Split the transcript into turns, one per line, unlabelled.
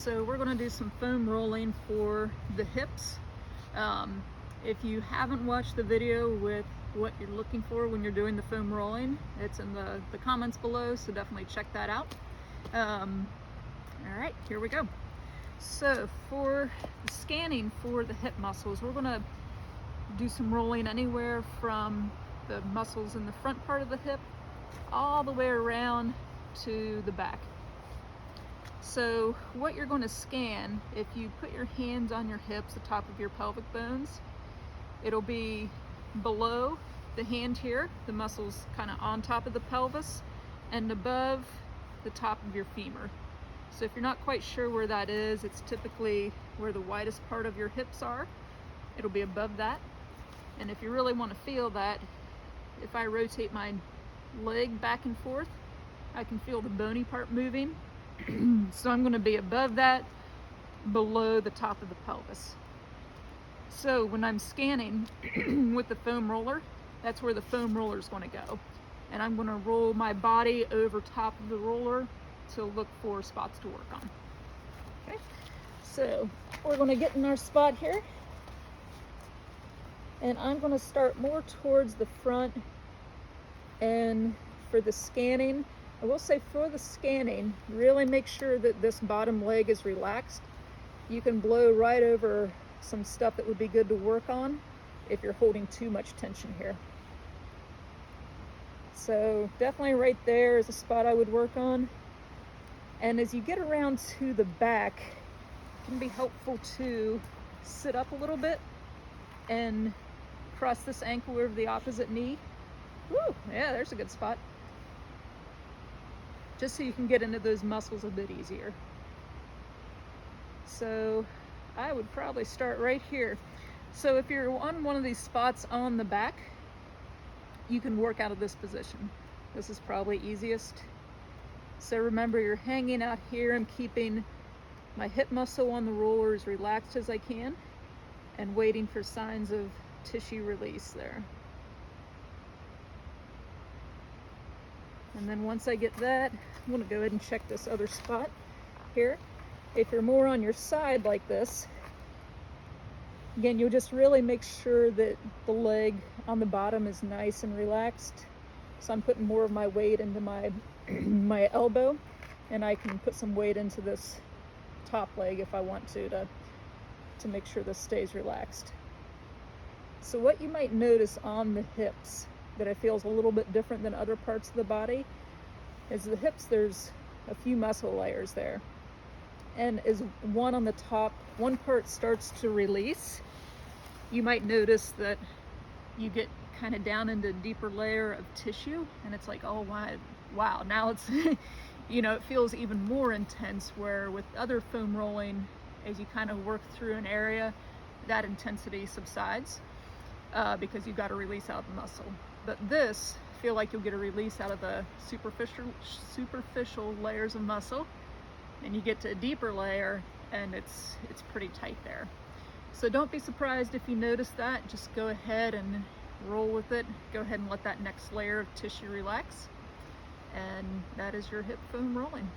So we're going to do some foam rolling for the hips. If you haven't watched the video with what you're looking for when you're doing the foam rolling, it's in the comments below, so definitely check that out. All right, here we go. So for the scanning for the hip muscles, we're going to do some rolling anywhere from the muscles in the front part of the hip all the way around to the back. So what you're going to scan, if you put your hands on your hips, the top of your pelvic bones, it'll be below the hand here, the muscles kind of on top of the pelvis, and above the top of your femur. So if you're not quite sure where that is, it's typically where the widest part of your hips are. It'll be above that. And if you really want to feel that, if I rotate my leg back and forth, I can feel the bony part moving. So I'm going to be above that, below the top of the pelvis. So when I'm scanning with the foam roller, that's where the foam roller is going to go. And I'm going to roll my body over top of the roller to look for spots to work on. Okay, so we're going to get in our spot here. And I'm going to start more towards the front. And for the scanning, I will say for the scanning, really make sure that this bottom leg is relaxed. You can blow right over some stuff that would be good to work on if you're holding too much tension here. So definitely right there is a spot I would work on. And as you get around to the back, it can be helpful to sit up a little bit and cross this ankle over the opposite knee. Woo, yeah, there's a good spot. Just so you can get into those muscles a bit easier. So I would probably start right here. So if you're on one of these spots on the back, you can work out of this position. This is probably easiest. So remember, you're hanging out here. I'm keeping my hip muscle on the roller as relaxed as I can and waiting for signs of tissue release there. And then once I get that, I'm going to go ahead and check this other spot here. If you're more on your side like this, again, you'll just really make sure that the leg on the bottom is nice and relaxed. So I'm putting more of my weight into my my elbow, and I can put some weight into this top leg if I want to make sure this stays relaxed. So what you might notice on the hips that I feel is a little bit different than other parts of the body is the hips, there's a few muscle layers there. And as one on the top, one part starts to release, you might notice that you get kind of down into a deeper layer of tissue, and it's like, oh wow, now it's, you know, it feels even more intense, where with other foam rolling, as you kind of work through an area, that intensity subsides because you've got to release out the muscle. But this, feel like you'll get a release out of the superficial layers of muscle, and you get to a deeper layer and it's pretty tight there. So don't be surprised if you notice that. Just go ahead and roll with it. Go ahead and let that next layer of tissue relax. And that is your hip foam rolling.